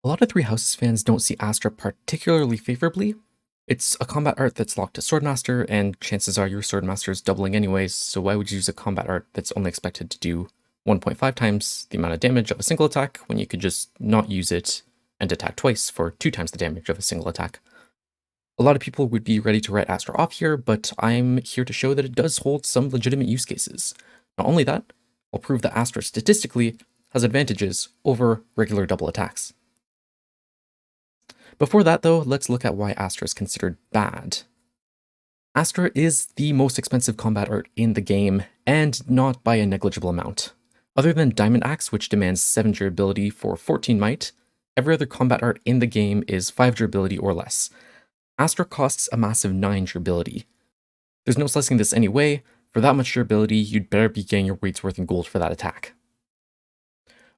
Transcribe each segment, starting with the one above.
A lot of Three Houses fans don't see Astra particularly favorably. It's a combat art that's locked to Swordmaster, and chances are your Swordmaster is doubling anyways, so why would you use a combat art that's only expected to do 1.5 times the amount of damage of a single attack when you could just not use it and attack twice for 2 times the damage of a single attack? A lot of people would be ready to write Astra off here, but I'm here to show that it does hold some legitimate use cases. Not only that, I'll prove that Astra statistically has advantages over regular double attacks. Before that though, let's look at why Astra is considered bad. Astra is the most expensive combat art in the game, and not by a negligible amount. Other than Diamond Axe, which demands 7 durability for 14 might, every other combat art in the game is 5 durability or less. Astra costs a massive 9 durability. There's no slicing this anyway. For that much durability, you'd better be getting your weight's worth in gold for that attack.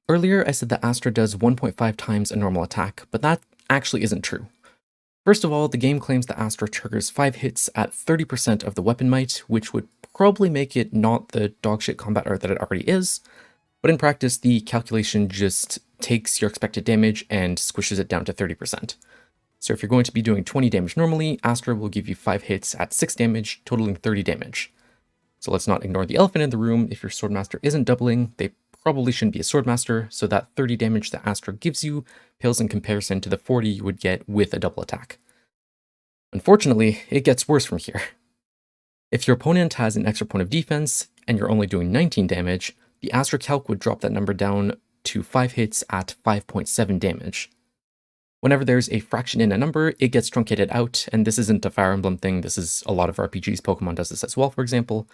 Earlier, I said that Astra does 1.5 times a normal attack, but that actually isn't true. First of all, the game claims that Astra triggers 5 hits at 30% of the weapon might, which would probably make it not the dogshit combat art that it already is, but in practice, the calculation just takes your expected damage and squishes it down to 30%. So if you're going to be doing 20 damage normally, Astra will give you 5 hits at 6 damage, totaling 30 damage. So let's not ignore the elephant in the room. If your Swordmaster isn't doubling, they probably shouldn't be a Swordmaster, so that 30 damage that Astra gives you pales in comparison to the 40 you would get with a double attack. Unfortunately, it gets worse from here. If your opponent has an extra point of defense, and you're only doing 19 damage, the Astra calc would drop that number down to 5 hits at 5.7 damage. Whenever there's a fraction in a number, it gets truncated out, and this isn't a Fire Emblem thing, this is a lot of RPGs, Pokemon does this as well, for example.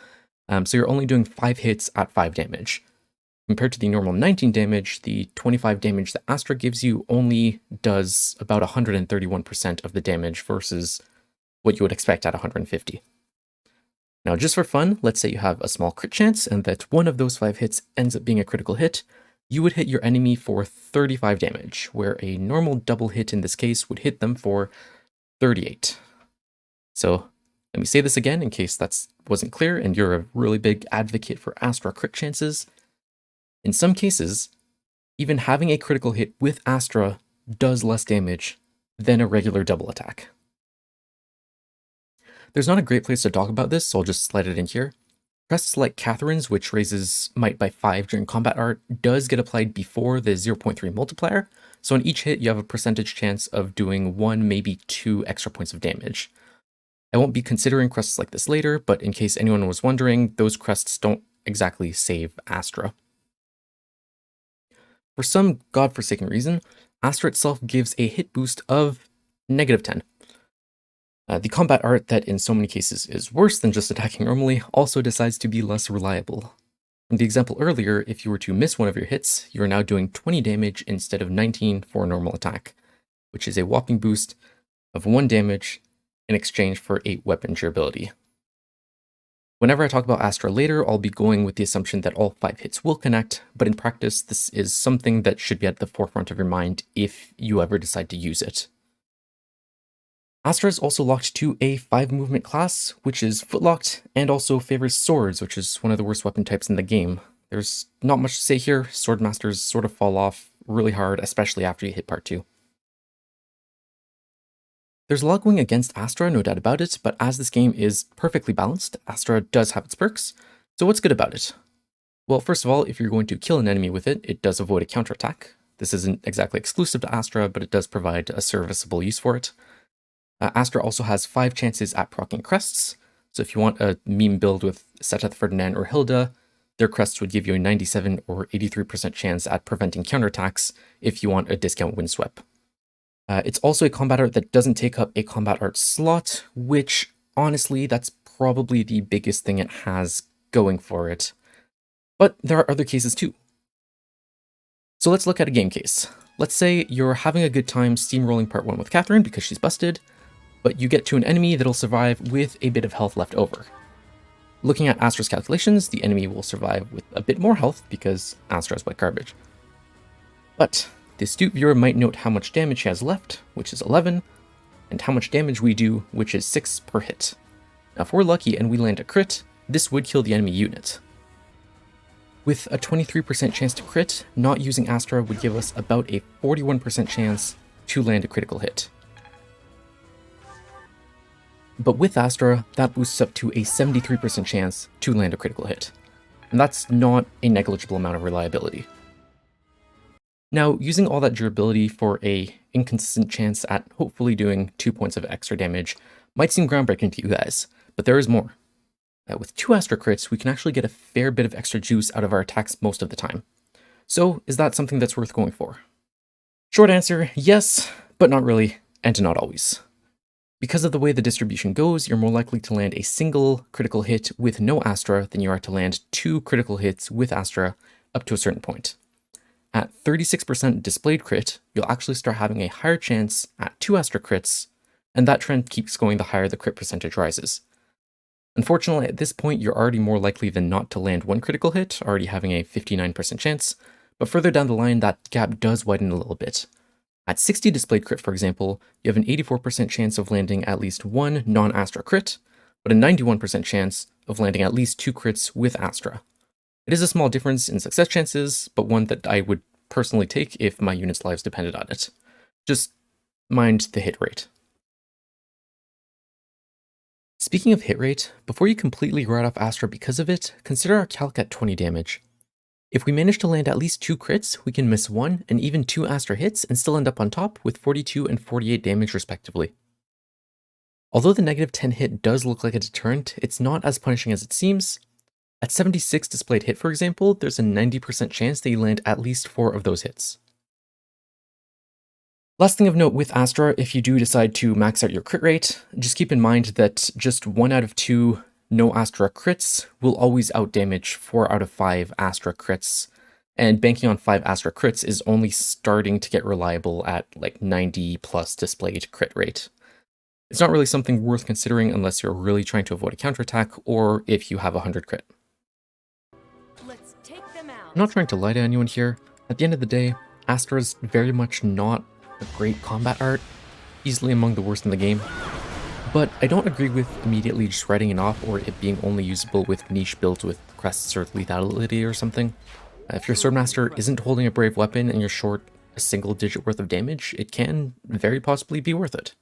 So you're only doing 5 hits at 5 damage. Compared to the normal 19 damage, the 25 damage that Astra gives you only does about 131% of the damage versus what you would expect at 150. Now, just for fun, let's say you have a small crit chance and that one of those 5 hits ends up being a critical hit. You would hit your enemy for 35 damage, where a normal double hit in this case would hit them for 38. So let me say this again in case that wasn't clear and you're a really big advocate for Astra crit chances. In some cases, even having a critical hit with Astra does less damage than a regular double attack. There's not a great place to talk about this, so I'll just slide it in here. Crests like Catherine's, which raises might by 5 during combat art, does get applied before the 0.3 multiplier, so on each hit you have a percentage chance of doing 1, maybe 2 extra points of damage. I won't be considering crests like this later, but in case anyone was wondering, those crests don't exactly save Astra. For some godforsaken reason, Astra itself gives a hit boost of -10. The combat art that in so many cases is worse than just attacking normally also decides to be less reliable. From the example earlier, if you were to miss one of your hits, you are now doing 20 damage instead of 19 for a normal attack, which is a whopping boost of 1 damage in exchange for 8 weapon durability. Whenever I talk about Astra later, I'll be going with the assumption that all 5 hits will connect, but in practice, this is something that should be at the forefront of your mind if you ever decide to use it. Astra is also locked to a 5 movement class, which is footlocked, and also favors swords, which is one of the worst weapon types in the game. There's not much to say here, Swordmasters sort of fall off really hard, especially after you hit part 2. There's a lot going against Astra, no doubt about it, but as this game is perfectly balanced, Astra does have its perks. So what's good about it? Well, first of all, if you're going to kill an enemy with it, it does avoid a counterattack. This isn't exactly exclusive to Astra, but it does provide a serviceable use for it. Astra also has 5 chances at proccing crests, so if you want a meme build with Seteth Ferdinand or Hilda, their crests would give you a 97 or 83% chance at preventing counterattacks if you want a discount windswept. It's also a combat art that doesn't take up a combat art slot, which, honestly, that's probably the biggest thing it has going for it. But there are other cases too. So let's look at a game case. Let's say you're having a good time steamrolling part 1 with Catherine because she's busted, but you get to an enemy that'll survive with a bit of health left over. Looking at Astra's calculations, the enemy will survive with a bit more health because Astra is white garbage. But the astute viewer might note how much damage she has left, which is 11, and how much damage we do, which is 6 per hit. Now if we're lucky and we land a crit, this would kill the enemy unit. With a 23% chance to crit, not using Astra would give us about a 41% chance to land a critical hit. But with Astra, that boosts up to a 73% chance to land a critical hit. And that's not a negligible amount of reliability. Now, using all that durability for a inconsistent chance at hopefully doing 2 points of extra damage might seem groundbreaking to you guys, but there is more. With 2 Astra crits, we can actually get a fair bit of extra juice out of our attacks most of the time. So, is that something that's worth going for? Short answer, yes, but not really, and not always. Because of the way the distribution goes, you're more likely to land a single critical hit with no Astra than you are to land 2 critical hits with Astra up to a certain point. At 36% displayed crit, you'll actually start having a higher chance at 2 Astra crits, and that trend keeps going the higher the crit percentage rises. Unfortunately, at this point, you're already more likely than not to land 1 critical hit, already having a 59% chance, but further down the line, that gap does widen a little bit. At 60 displayed crit, for example, you have an 84% chance of landing at least 1 non-Astra crit, but a 91% chance of landing at least 2 crits with Astra. It is a small difference in success chances, but one that I would personally take if my unit's lives depended on it. Just mind the hit rate. Speaking of hit rate, before you completely write off Astra because of it, consider our calc at 20 damage. If we manage to land at least 2 crits, we can miss 1 and even 2 Astra hits and still end up on top with 42 and 48 damage respectively. Although the negative 10 hit does look like a deterrent, it's not as punishing as it seems. At 76 displayed hit, for example, there's a 90% chance that you land at least 4 of those hits. Last thing of note with Astra, if you do decide to max out your crit rate, just keep in mind that just 1 out of 2 no Astra crits will always outdamage 4 out of 5 Astra crits, and banking on 5 Astra crits is only starting to get reliable at like 90 plus displayed crit rate. It's not really something worth considering unless you're really trying to avoid a counterattack or if you have 100 crit. Let's take them out. I'm not trying to lie to anyone here. At the end of the day, Astra's very much not a great combat art, easily among the worst in the game. But I don't agree with immediately just writing it off or it being only usable with niche builds with crests or lethality or something. If your Swordmaster isn't holding a brave weapon and you're short a single digit worth of damage, it can very possibly be worth it.